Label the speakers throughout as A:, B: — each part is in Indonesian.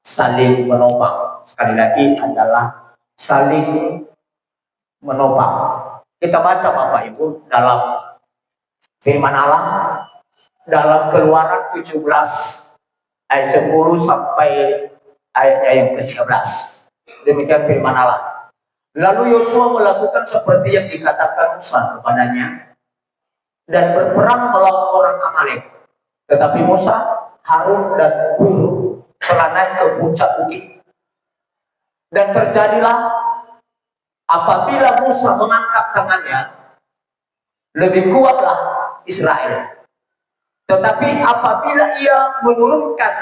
A: saling menopang. Sekali lagi adalah saling menopang. Kita baca Bapak Ibu dalam firman Allah dalam Keluaran 17 ayat 10 sampai ayatnya yang ke-13. Demikian firman Allah. Lalu Yosua melakukan seperti yang dikatakan Musa kepadanya dan berperang melawan orang Amalek. Tetapi Musa, Harun dan Hur telah naik ke puncak bukit. Dan terjadilah apabila Musa mengangkat tangannya, lebih kuatlah Israel. Tetapi apabila ia menurunkan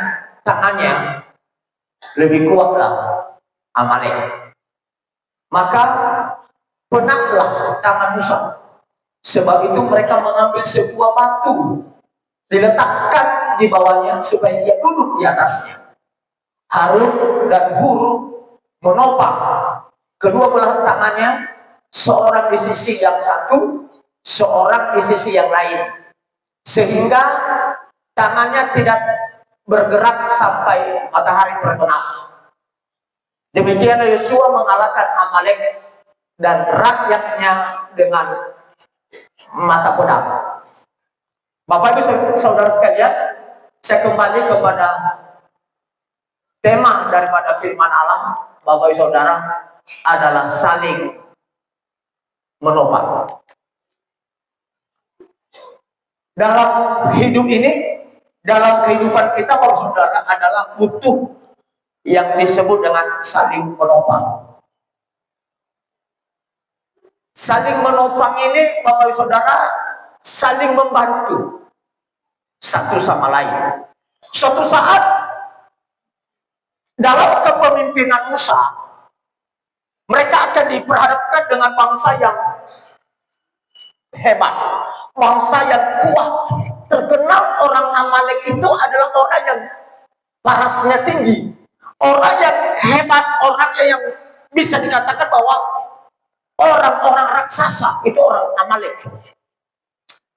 A: tangannya, lebih kuatlah Amalek. Maka penaklah tangan Musa. Sebab itu mereka mengambil sebuah batu, diletakkan di bawahnya supaya ia duduk di atasnya. Harun dan Hur menopang kedua belah tangannya, seorang di sisi yang satu, seorang di sisi yang lain, sehingga tangannya tidak bergerak sampai matahari terbenam. Demikian Yosua mengalahkan Amalek dan rakyatnya dengan mata pedang. Bapak Ibu saudara sekalian, saya kembali kepada tema daripada firman Allah, Bapak Ibu saudara, adalah saling menopang. Dalam hidup ini, dalam kehidupan kita Bapak Ibu saudara, adalah butuh yang disebut dengan saling menopang. Saling menopang ini Bapak Ibu saudara, saling membantu satu sama lain. Suatu saat dalam kepemimpinan Musa, mereka akan diperhadapkan dengan bangsa yang hebat, bangsa yang kuat. Terkenal orang Amalek itu adalah orang yang parasnya tinggi, orang yang hebat, orang yang bisa dikatakan bahwa orang-orang raksasa itu orang Amalek.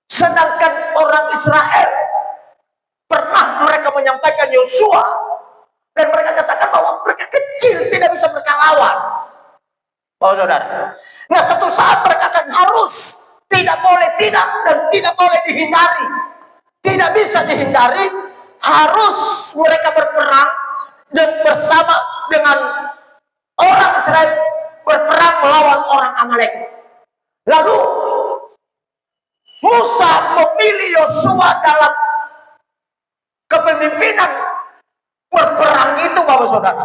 A: Sedangkan orang Israel pernah mereka menyampaikan Yosua, dan mereka katakan bahwa mereka kecil, tidak bisa mereka lawan. Bapak saudara, nah satu saat mereka akan harus, tidak boleh tidak, dan tidak boleh dihindari, tidak bisa dihindari, harus mereka berperang dan bersama dengan orang Israel berperang melawan orang Amalek. Lalu Musa memilih Yosua dalam kepemimpinan berperang itu Bapak saudara.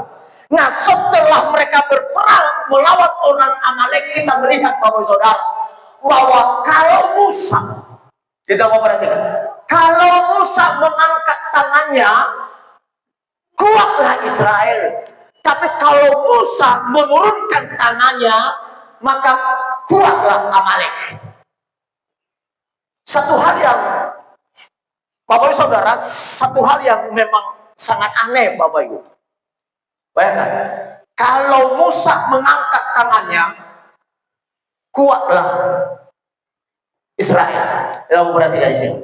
A: Nah setelah mereka berperang melawan orang Amalek, kita melihat Bapak saudara bahwa kalau Musa, kita mau perhatikan, kalau Musa mengangkat tangannya, kuatlah Israel. Tapi kalau Musa menurunkan tangannya, maka kuatlah Amalek. Satu hal yang Bapak Ibu saudara, satu hal yang memang sangat aneh Bapak Ibu. Bayangkan, kalau Musa mengangkat tangannya, kuatlah Israel. Kita perhatikan di sini.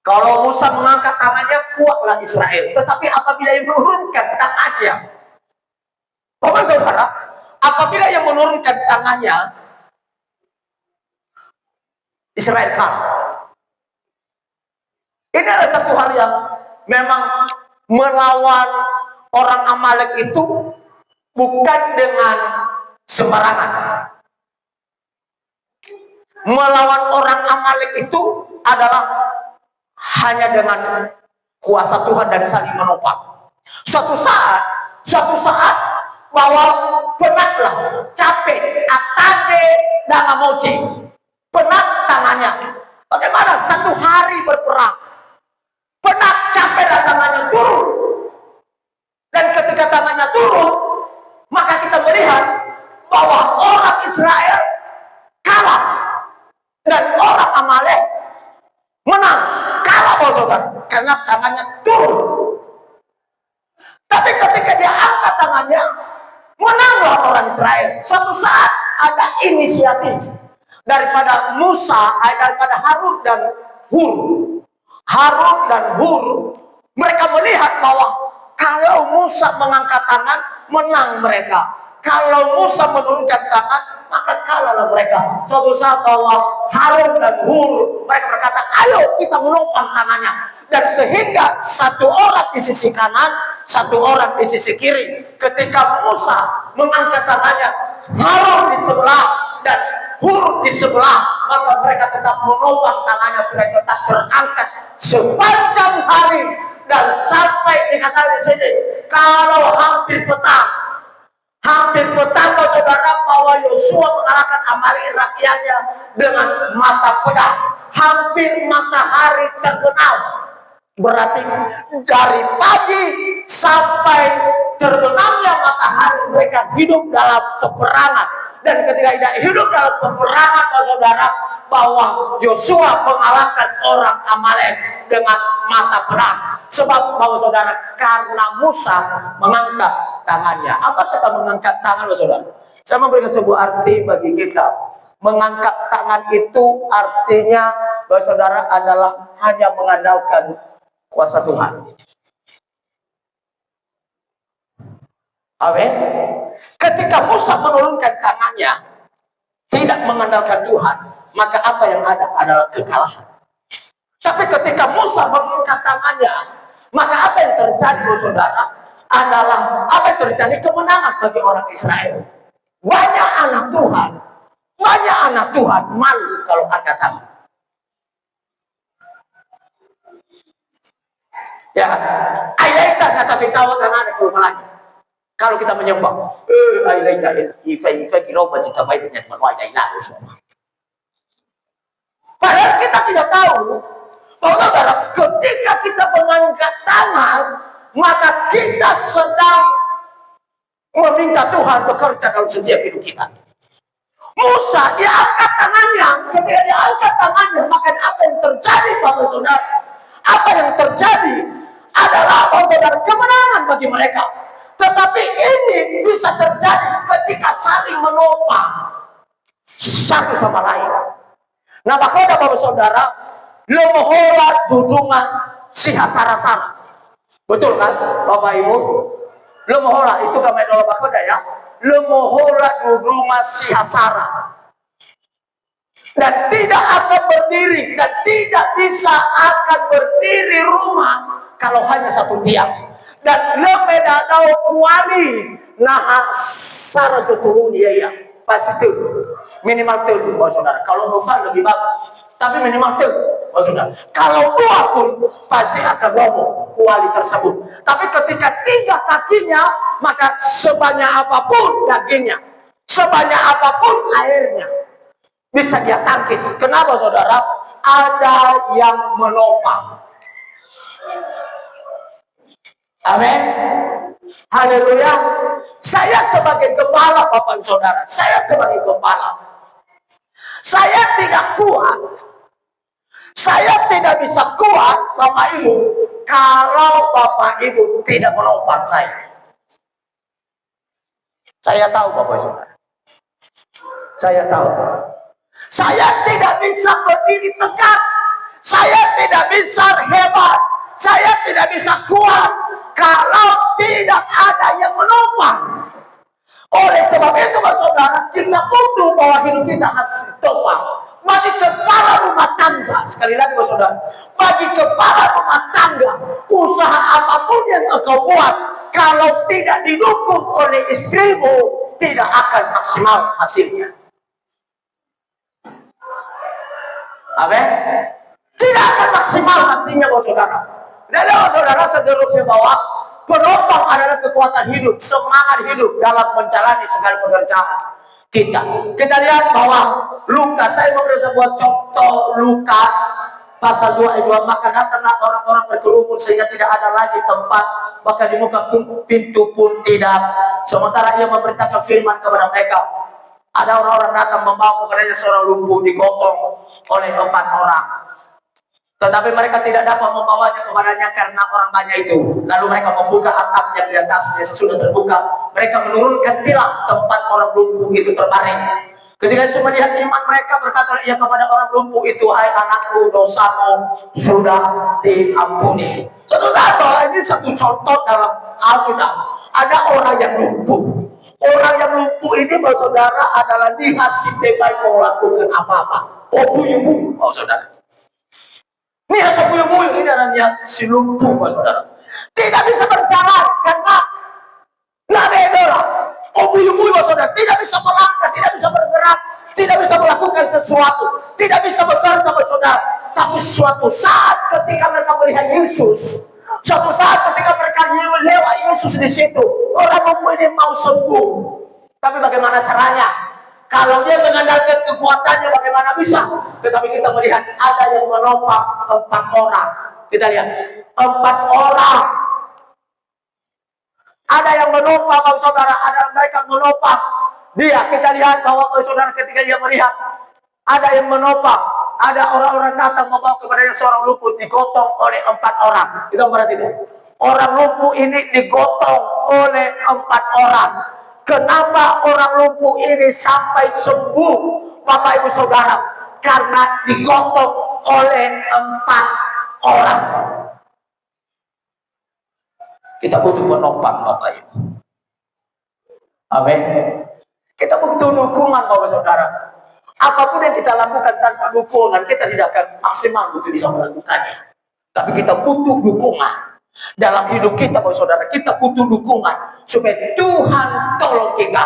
A: Kalau Musa mengangkat tangannya, kuatlah Israel. Tetapi apabila yang menurunkan tangannya, Bapak saudara, apabila yang menurunkan tangannya, Israel kalah. Ini adalah satu hal yang memang melawan orang Amalek itu bukan dengan sembarangan. Melawan orang Amalek itu adalah hanya dengan kuasa Tuhan dan saling menopang. Suatu saat bahwa penatlah, capek, atade, dan amoce, penat tangannya. Bagaimana satu hari berperang, penat, capek, dan tangannya turun. Dan ketika tangannya turun, maka kita melihat bahwa orang Israel kalah dan orang Amalek menang. Kalah Bapak saudara, karena tangannya turun. Tapi ketika dia angkat tangannya, menanglah orang Israel. Suatu saat ada inisiatif daripada Musa, daripada Harun dan Hur. Harun dan Hur, mereka melihat bahwa Kalau Musa mengangkat tangan, menang mereka. Kalau Musa menurunkan tangan, maka kalahlah mereka. Suatu saat bahwa Harun dan Hur, mereka berkata, ayo kita menopang tangannya. Dan sehingga satu orang di sisi kanan, satu orang di sisi kiri. Ketika Musa mengangkat tangannya, Harun di sebelah dan Hur di sebelah, maka mereka tetap menopang tangannya supaya tetap terangkat sepanjang hari. Dan sampai dikatakan di sini, kalau hampir petang saudara, bahwa Yosua mengalahkan Amalek rakyatnya dengan mata pedang. Hampir matahari terbenam. Berarti dari pagi sampai terbenamnya matahari mereka hidup dalam peperangan. Dan ketika tidak hidup dalam peperangan, saudara, bahwa Yosua mengalahkan orang Amalek dengan mata pedang. Sebab bahwa saudara, karena Musa mengangkat tangannya. Apa kata mengangkat tangan, saudara? Saya memberikan sebuah arti bagi kita. Mengangkat tangan itu artinya bahwa saudara adalah hanya mengandalkan kuasa Tuhan. Amin. Ketika Musa menurunkan tangannya, tidak mengandalkan Tuhan, maka apa yang ada adalah kekalahan. Tapi ketika Musa mengangkat tangannya, maka apa yang terjadi, saudara, adalah apa yang terjadi? Kemenangan bagi orang Israel. Banyak anak Tuhan malu kalau angkat tangan. Ya, ayat kata kita karena ada kelemahan. Kalau kita menyembah, padahal kita tidak tahu bahwa saudara, ketika kita mengangkat tangan, maka kita sedang meminta Tuhan bekerja dalam setiap hidup kita. Musa diangkat tangannya, ketika diangkat tangannya, maka apa yang terjadi, Bapak Saudara? Apa yang terjadi adalah, Bapak Saudara, kemenangan bagi mereka. Tetapi ini bisa terjadi ketika saling menopang satu sama lain. Nah, maka Bapak Saudara, lemohola dudungan sihasara-sara. Betul kan, Bapak Ibu? Lemohola itu kami dola bakoda ya. Lemohola dudungan sihasara. Dan tidak akan berdiri, dan tidak bisa akan berdiri rumah kalau hanya satu tiang. Dan lebeda tahu kuali nah sara turun ya pasti tuh minimal tuh, saudara. Kalau novel lebih bagus, tapi minimal tuh, saudara. Kalau dua pun pasti akan roboh kuali tersebut. Tapi ketika tiga kakinya, maka sebanyak apapun dagingnya, sebanyak apapun airnya, bisa dia tangkis. Kenapa, saudara? Ada yang menopang. Amin. Haleluya. Saya sebagai gembala, Bapak Saudara, saya sebagai gembala, saya tidak kuat. Saya tidak bisa kuat, Bapak Ibu, kalau Bapak Ibu tidak menopang saya. Saya tahu, Bapak Saudara. Saya tahu. Saya tidak bisa berdiri tegak. Saya tidak bisa hebat. Saya tidak bisa kuat kalau tidak ada yang menopang. Oleh sebab itu, saudara, kita butuh bahwa hidup kita harus ditopang. Bagi kepala rumah tangga, sekali lagi, saudara, bagi kepala rumah tangga, usaha apapun yang engkau buat, kalau tidak didukung oleh istrimu, tidak akan maksimal hasilnya. Amin. Tidak akan maksimal hasilnya, saudara. Dan saudara, seterusnya bahwa penopang adalah kekuatan hidup, semangat hidup dalam menjalani segala pekerjaan kita. Kita lihat bahwa Lukas, saya memberi sebuah contoh Lukas pasal 2 ayat 2, maka datanglah orang-orang berkerumun sehingga tidak ada lagi tempat, bahkan di muka pintu pun tidak. Sementara ia memberitakan firman kepada mereka, ada orang-orang datang membawa kepadanya seorang lumpuh digotong oleh 4 orang. Tetapi mereka tidak dapat membawanya kepadanya karena orang banyak itu. Lalu mereka membuka atap yang di atasnya sesudah terbuka. Mereka menurunkan tilam tempat orang lumpuh itu terbaring. Ketika Yesus melihat iman mereka, berkata ia kepada orang lumpuh itu, hai anakku, dosamu sudah diampuni. Saudara, ini satu contoh dalam Alkitab. Ada orang yang lumpuh. Orang yang lumpuh ini, saudara, adalah lihat si Tebai mau lakukan apa-apa. Oh, buyu-buyu, saudara. Lihat si buyu-buyu ini adalah si lumpuh, saudara. Tidak bisa berjalan karena nggak beda. Oh, buyu-buyu, saudara. Tidak bisa melangkah, tidak bisa bergerak, tidak bisa melakukan sesuatu, tidak bisa bekerja, saudara. Tapi suatu saat ketika mereka melihat Yesus, suatu saat ketika mereka lewat Yesus di situ, orang lumpuh ini mau sembuh. Tapi bagaimana caranya? Kalau dia mengandalkan kekuatannya, bagaimana bisa? Tetapi kita melihat ada yang menopang 4 orang. Kita lihat 4 orang. Ada yang menopang, saudara. Ada mereka menopang dia. Kita lihat bahwa saudara ketika dia melihat ada yang menopang, ada orang-orang datang membawa kepada seorang lumpuh, digotong oleh 4 orang. Kita perhatikan. Orang lumpuh ini digotong oleh 4 orang. Kenapa orang lumpuh ini sampai sembuh, Bapak Ibu Saudara? Karena digotong oleh 4 orang. Kita butuh penopang, Bapak Ibu. Amin. Kita butuh dukungan, Bapak Saudara. Apapun yang kita lakukan tanpa dukungan, kita tidak akan maksimal untuk bisa melakukannya. Tapi kita butuh dukungan. Dalam hidup kita, Bapak Saudara, kita butuh dukungan supaya Tuhan tolong kita.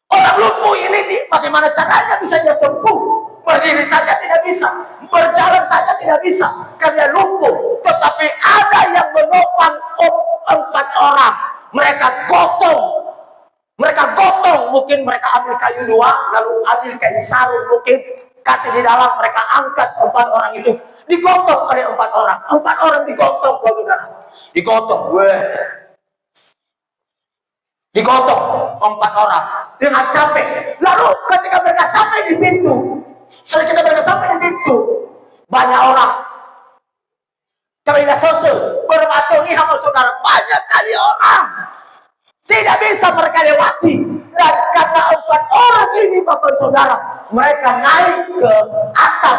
A: Orang lumpuh ini bagaimana caranya bisa dia sembuh? Berdiri saja tidak bisa, berjalan saja tidak bisa karena lumpuh. Tetapi ada yang menopang 4 orang. Mereka gotong, mungkin mereka ambil kayu 2, lalu ambil kayu sarung mungkin, kasih di dalam, mereka angkat 4 orang itu, digotong oleh 4 orang. 4 orang digotong, saudara. Digotong 4 orang dengan capek. Lalu ketika mereka sampai di pintu, banyak orang. Kabila sosial bermatungi sama saudara, banyak kali orang. Tidak bisa mereka lewati. Dan karena 4 orang ini, Bapak Saudara, mereka naik ke atap,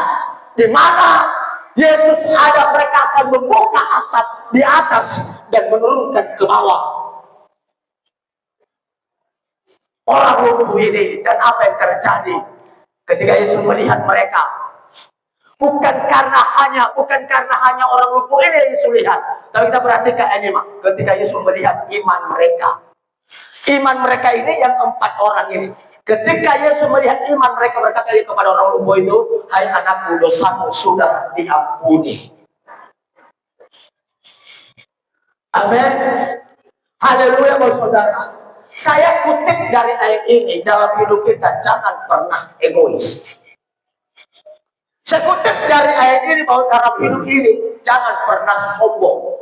A: di mana Yesus ada, mereka akan membuka atap di atas dan menurunkan ke bawah orang lumpuh ini. Dan apa yang terjadi ketika Yesus melihat mereka? Bukan karena hanya orang lumpuh ini yang Yesus lihat, tapi kita perhatikan ini, ketika Yesus melihat iman mereka. Iman mereka ini yang 4 orang ini. Ketika Yesus melihat iman mereka, berkata kepada orang lumpuh itu, "Hai anakku, dosamu sudah diampuni." Amin. Haleluya, saudara. Saya kutip dari ayat ini, dalam hidup kita jangan pernah egois. Saya kutip dari ayat ini bahwa dalam hidup ini jangan pernah sombong.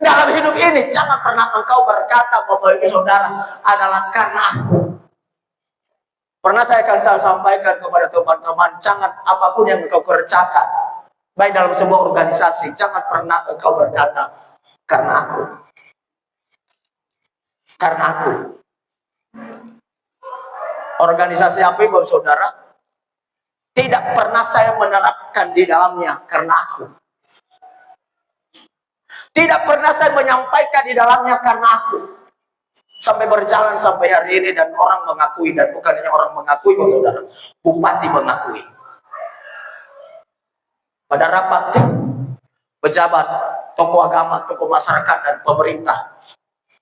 A: Dalam hidup ini jangan pernah engkau berkata, Bapak Ibu Saudara, adalah karena aku. Pernah saya akan sampaikan kepada teman-teman, jangan apapun yang engkau kerjakan, baik dalam sebuah organisasi, jangan pernah engkau berkata, karena aku. Karena aku. Organisasi apa, Bapak Saudara? Tidak pernah saya menerapkan di dalamnya karena aku. Tidak pernah saya menyampaikan di dalamnya karena aku. Sampai berjalan sampai hari ini dan orang mengakui, dan bukan hanya orang mengakui, saudara, bupati mengakui. Pada rapat pejabat, tokoh agama, tokoh masyarakat dan pemerintah,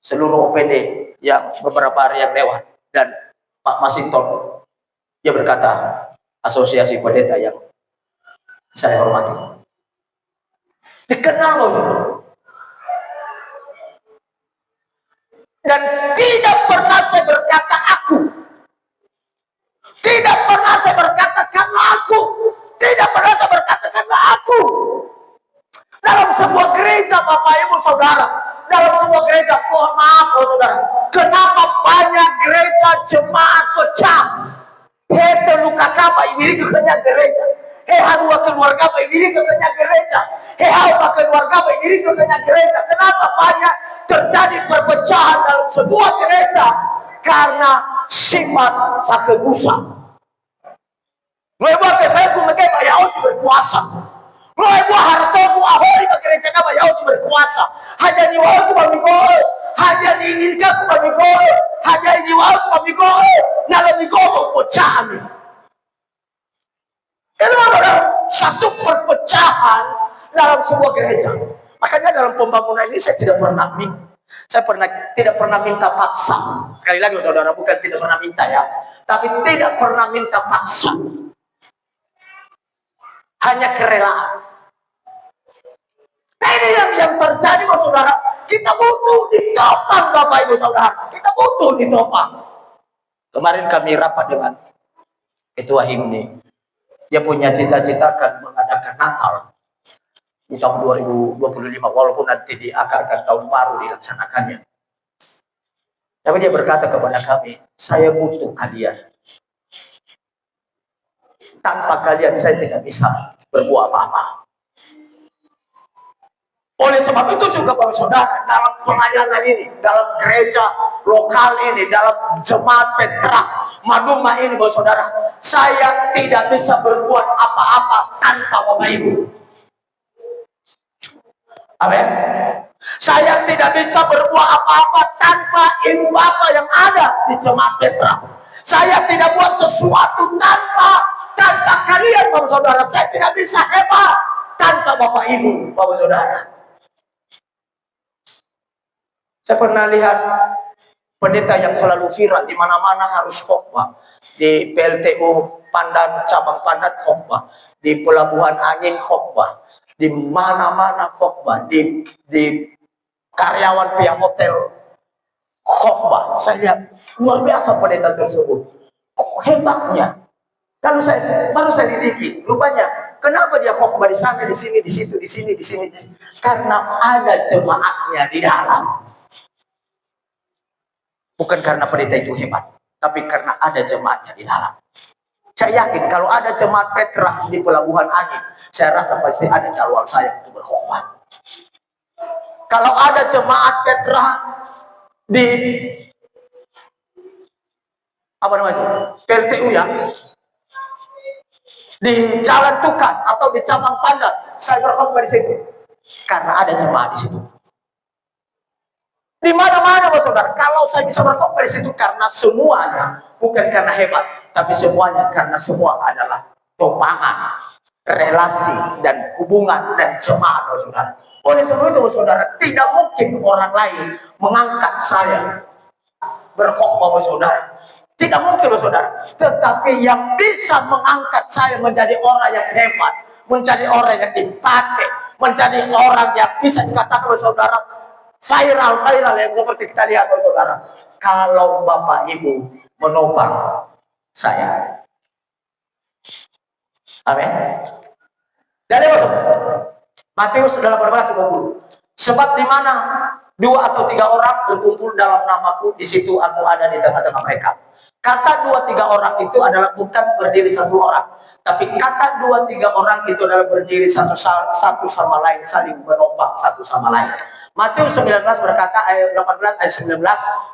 A: seluruh OPD yang beberapa hari yang lewat, dan Pak Masinton, dia berkata, asosiasi pendeta yang saya hormati, dikenal loh. Dan tidak pernah saya berkata aku. Tidak pernah saya berkata karena aku. Tidak pernah saya berkata karena aku. Dalam sebuah gereja, Bapak Ibu Saudara, dalam sebuah gereja, mohon maaf saudara, kenapa banyak gereja jemaat pecah? Hei luka kapa ini kekenyak gereja. Hei harua keluarga apa ini kekenyak gereja. Hei hawa keluarga apa ini kekenyak gereja. Kenapa banyak terjadi perpecahan dalam sebuah gereja? Karena sifat sakegusa. Memang saya kumeke bayau berkuasa. Mulai buah harta buah hori bagi rencana bayau itu berkuasa. Hanya niwaku pamigol, hanya diinginkan pamigol, hanya niwaku pamigol. Nalar migol pecah amin. Itu adalah satu perpecahan dalam sebuah gereja. Makanya dalam pembangunan ini saya tidak pernah tidak pernah minta paksa. Sekali lagi saudara, bukan tidak pernah minta ya, tapi tidak pernah minta paksa. Hanya kerelaan. Nah ini yang terjadi saudara. Kita butuh ditopang Bapak Ibu Saudara. Kita butuh ditopang. Kemarin kami rapat dengan ketua HIMNI. Dia punya cita-cita akan mengadakan Natal di tahun 2025, walaupun nanti akan tahun baru dilaksanakannya. Tapi dia berkata kepada kami, saya butuh kalian. Tanpa kalian saya tidak bisa berbuat apa-apa. Oleh sebab itu juga Bapak Saudara, dalam pelayanan ini, dalam gereja lokal ini, dalam jemaat Petra Maduma ini Bapak Saudara, saya tidak bisa berbuat apa-apa tanpa Bapak Ibu. Amin. Saya tidak bisa berbuat apa-apa tanpa ibu bapak yang ada di jemaat Petra. Saya tidak buat sesuatu tanpa kalian Bapak Saudara. Saya tidak bisa hebat tanpa Bapak Ibu Bapak Saudara. Saya pernah lihat pendeta yang selalu viral di mana-mana harus khotbah. Di PLTU Pandan, cabang Pandan khotbah. Di Pelabuhan Angin khotbah. Di mana-mana khotbah. Di karyawan pihak hotel khotbah. Saya lihat luar biasa pendeta tersebut. Kok hebatnya. Lalu baru saya lidiki. Rupanya kenapa dia khotbah di sana, di sini, di situ, di sini, di sini. Karena ada jemaatnya di dalam. Bukan karena pendeta itu hebat, tapi karena ada jemaatnya di dalam. Saya yakin kalau ada jemaat Petra di Pelabuhan Angin, saya rasa pasti ada calon saya untuk berkhotbah. Kalau ada jemaat Petra di apa namanya PLTU ya, di Jalan Tukan atau di cabang Pandan, saya berkhotbah di situ karena ada jemaat di situ. Di mana-mana Bapak Saudara, kalau saya bisa berkhotbah di situ karena semuanya bukan karena hebat, tapi semuanya karena semua adalah topangan, relasi dan hubungan dan jemaat Bapak Saudara. Oleh sebab itu Bapak Saudara, tidak mungkin orang lain mengangkat saya berkhotbah Bapak Saudara. Tidak mungkin Bapak Saudara, tetapi yang bisa mengangkat saya menjadi orang yang hebat, menjadi orang yang dipakai, menjadi orang yang bisa dikatakan Bapak Saudara viral yang seperti kita lihat saudara. Kalau Bapak Ibu menopang saya, amin. Dari Matius 18:20. Sebab di mana 2 atau 3 orang berkumpul dalam namaku, di situ aku ada di tengah-tengah mereka. Kata 2, 3 orang itu adalah bukan berdiri satu orang, tapi kata 2, 3 orang itu adalah berdiri satu sama lain, saling menopang satu sama lain. Matius 19 berkata ayat 18 ayat 19,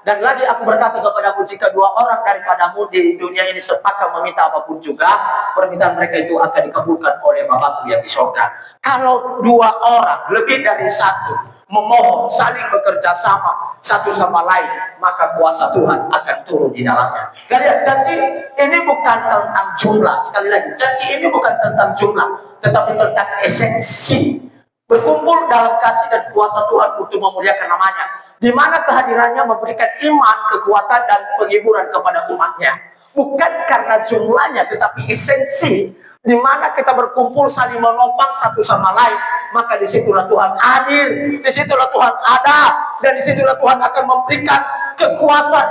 A: dan lagi aku berkata kepadamu, jika 2 orang daripadamu di dunia ini sepakat meminta apapun juga, permintaan mereka itu akan dikabulkan oleh Bapakku yang di surga. Kalau 2 orang lebih dari 1 memohon, saling bekerja sama satu sama lain, maka kuasa Tuhan akan turun di dalamnya. Jadi janji ini bukan tentang jumlah. Sekali lagi, janji ini bukan tentang jumlah, tetapi tentang esensi. Berkumpul dalam kasih dan kuasa Tuhan untuk memuliakan namanya, di mana kehadirannya memberikan iman, kekuatan, dan penghiburan kepada umatnya. Bukan karena jumlahnya, tetapi esensi, di mana kita berkumpul saling menopang satu sama lain, maka disitulah Tuhan hadir, disitulah Tuhan ada, dan disitulah Tuhan akan memberikan kekuatan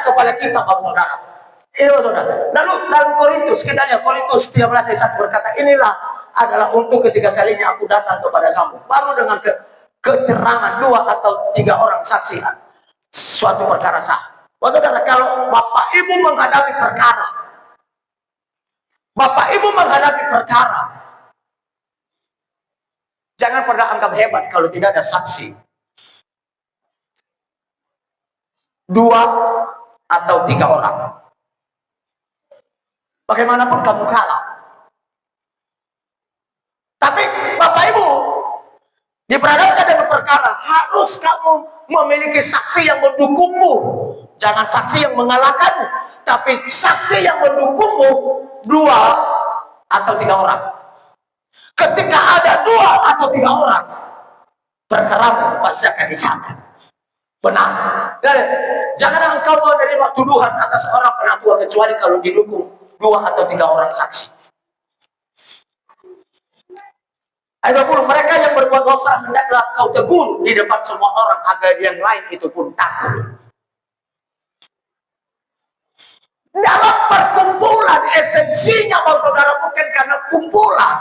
A: kepada kita, Bapak Saudara. Ini Saudara. Lalu dalam Korintus 13 ayat 1 berkata, inilah adalah untuk ketiga kalinya aku datang kepada kamu, baru dengan keterangan 2 atau 3 orang saksian suatu perkara sah. Saudara, kalau Bapak Ibu menghadapi perkara, jangan pernah anggap hebat kalau tidak ada saksi 2 atau 3 orang. Bagaimanapun kamu kalah, Diperhadapkan dengan perkara, harus kamu memiliki saksi yang mendukungmu. Jangan saksi yang mengalahkanmu, tapi saksi yang mendukungmu, 2 atau 3 orang. Ketika ada 2 atau 3 orang, perkaramu pasti akan disahkan. Benar. Dan jangan engkau menerima tuduhan atas orang penatua kecuali kalau didukung 2 atau 3 orang saksi. Ayat 20, mereka yang berbuat dosa hendaklah kau tegur di depan semua orang agar yang lain itu pun takut. Dalam perkumpulan, esensinya saudara bukan karena kumpulan,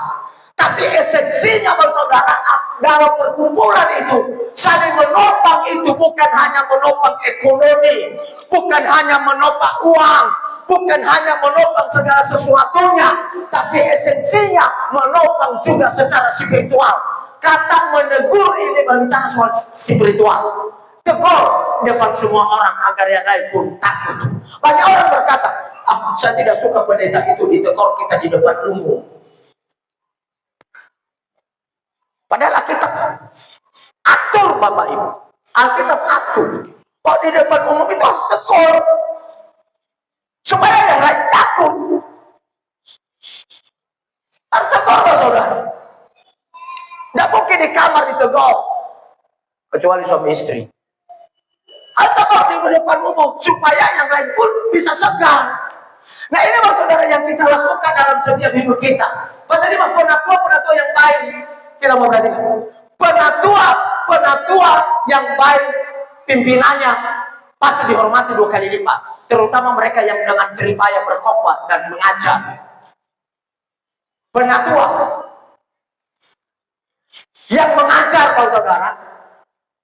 A: tapi esensinya saudara dalam perkumpulan itu saling menopang, itu bukan hanya menopang ekonomi, bukan hanya menopang uang, bukan hanya menopang segala sesuatunya, tapi esensinya menopang juga secara spiritual. Kata menegur ini berbicara soal spiritual. Tegur depan semua orang agar yang lain pun takut. Banyak orang berkata, saya tidak suka pendeta itu ditegur kita di depan umum. Padahal Alkitab atur Bapak Ibu. Alkitab atur. Kok di depan umum itu harus tegur supaya yang lain takut. Harus tegur saudara. Tidak mungkin di kamar ditegur, kecuali suami istri. Harus tegur di depan umum supaya yang lain pun bisa segar. Nah ini saudara yang kita lakukan dalam setiap hidup kita. Pasal 5, penatua yang baik. Kita mau perhatikan. Penatua yang baik, pimpinannya patut dihormati 2 kali lipat. Terutama mereka yang dengan jeripaya berkhotbah dan mengajar. Penatua yang mengajar saudara,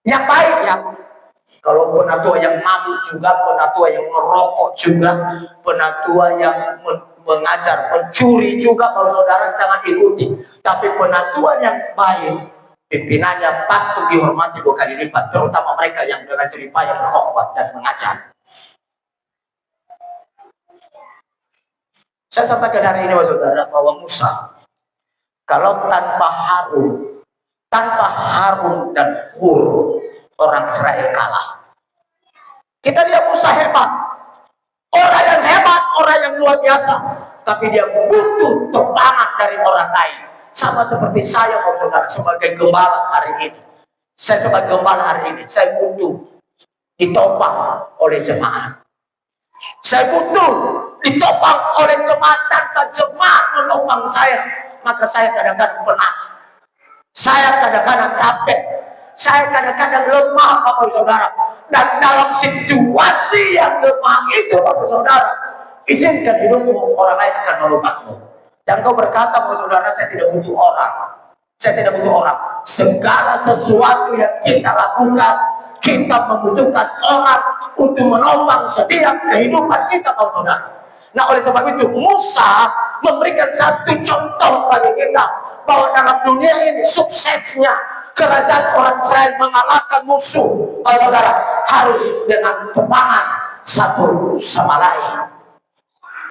A: yang baik ya. Kalau penatua yang mabuk juga, penatua yang merokok juga, penatua yang mengajar, mencuri juga, kalau saudara jangan ikuti. Tapi penatua yang baik, pimpinannya patut dihormati 2 kali lipat, terutama mereka yang dengan jeripaya berkhotbah dan mengajar. Saya sampaikan hari ini saudara bahwa Musa, kalau tanpa Harun dan Hur, orang Israel kalah. Kita lihat Musa hebat, orang yang hebat, orang yang luar biasa, tapi dia butuh topangan dari orang lain. Sama seperti saya saudara sebagai gembala hari ini. Saya sebagai gembala hari ini, saya butuh ditopang oleh jemaat. Saya butuh ditopang oleh jemaat. Tanpa jemaat menopang saya, maka saya kadang-kadang penat. Saya kadang-kadang capek. Saya kadang-kadang lemah, Bapak Saudara. Dan dalam situasi yang lemah itu, Bapak Saudara, izinkan hidupmu, orang lain akan menopangmu. Dan kau berkata, Bapak Saudara, saya tidak butuh orang. Saya tidak butuh orang. Segala sesuatu yang kita lakukan, kita membutuhkan orang untuk menopang setiap kehidupan kita, Bapak Saudara. Nah, oleh sebab itu Musa memberikan satu contoh bagi kita bahwa dalam dunia ini suksesnya kerajaan orang Israel mengalahkan musuh, Bapak Saudara, harus dengan topangan satu sama lain.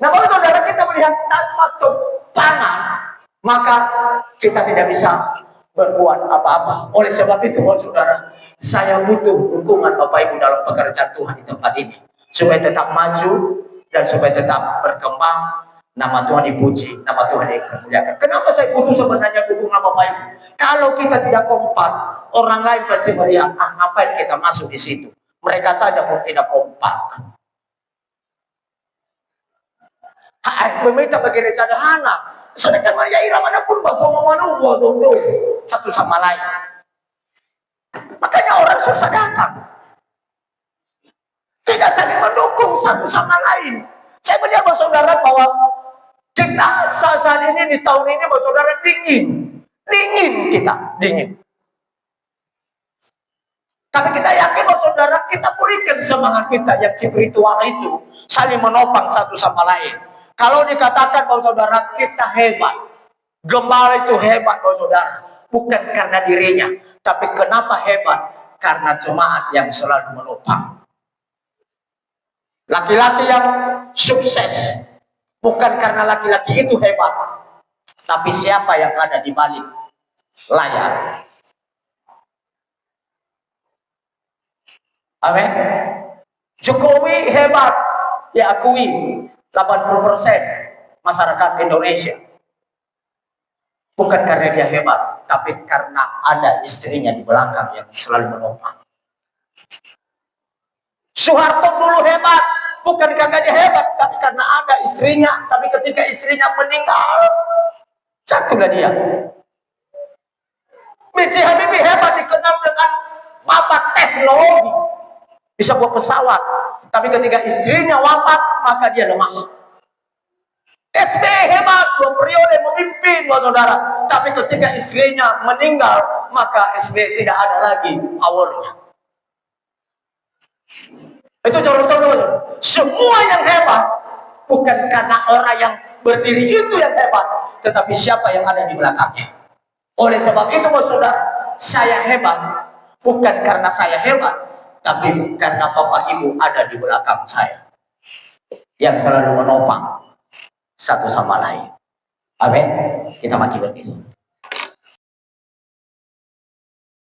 A: Nah, Bapak Saudara, kita melihat tanpa topangan maka kita tidak bisa berbuat apa-apa. Oleh sebab itu, Bapak Saudara, saya butuh dukungan Bapak Ibu dalam pekerjaan Tuhan di tempat ini supaya tetap maju dan supaya tetap berkembang, nama Tuhan dipuji, nama Tuhan dipermuliakan. Kenapa saya butuh sebenarnya dukungan Bapak Ibu? Kalau kita tidak kompak, orang lain pasti melihat, ngapain kita masuk di situ? Mereka saja pun tidak kompak. Meminta bagian sederhana, sedangkan Maria Ira manapun satu sama lain. Makanya orang susah datang. Tidak saling mendukung satu sama lain. Saya melihat Bapak Saudara bahwa kita saat ini di tahun ini Bapak Saudara dingin kita. Tapi kita yakin Bapak Saudara, kita pulihkan semangat kita yang spiritual itu, saling menopang satu sama lain. Kalau dikatakan Bapak Saudara kita hebat, gembala itu hebat Bapak Saudara, bukan karena dirinya, tapi kenapa hebat? Karena jemaat yang selalu menopang. Laki-laki yang sukses bukan karena laki-laki itu hebat, tapi siapa yang ada di balik layar. Amin. Jokowi hebat, diakui 80% masyarakat Indonesia. Bukan karena dia hebat, tapi karena ada istrinya di belakang yang selalu menopang. Soeharto dulu hebat, bukan karena dia hebat, tapi karena ada istrinya. Tapi ketika istrinya meninggal, jatuhlah dia. B.J. Habibie hebat, dikenal dengan bapak teknologi, bisa buat pesawat. Tapi ketika istrinya wafat, maka dia lemah. SBY hebat, 2 periode memimpin, saudara. Tapi ketika istrinya meninggal, maka SBY tidak ada lagi powernya. Itu saudara-saudara. Semua yang hebat bukan karena orang yang berdiri itu yang hebat, tetapi siapa yang ada di belakangnya. Oleh sebab itu, saudara, saya hebat bukan karena saya hebat, tapi karena Bapak Ibu ada di belakang saya yang selalu menopang satu sama lain. Amin. Kita mati berdiri.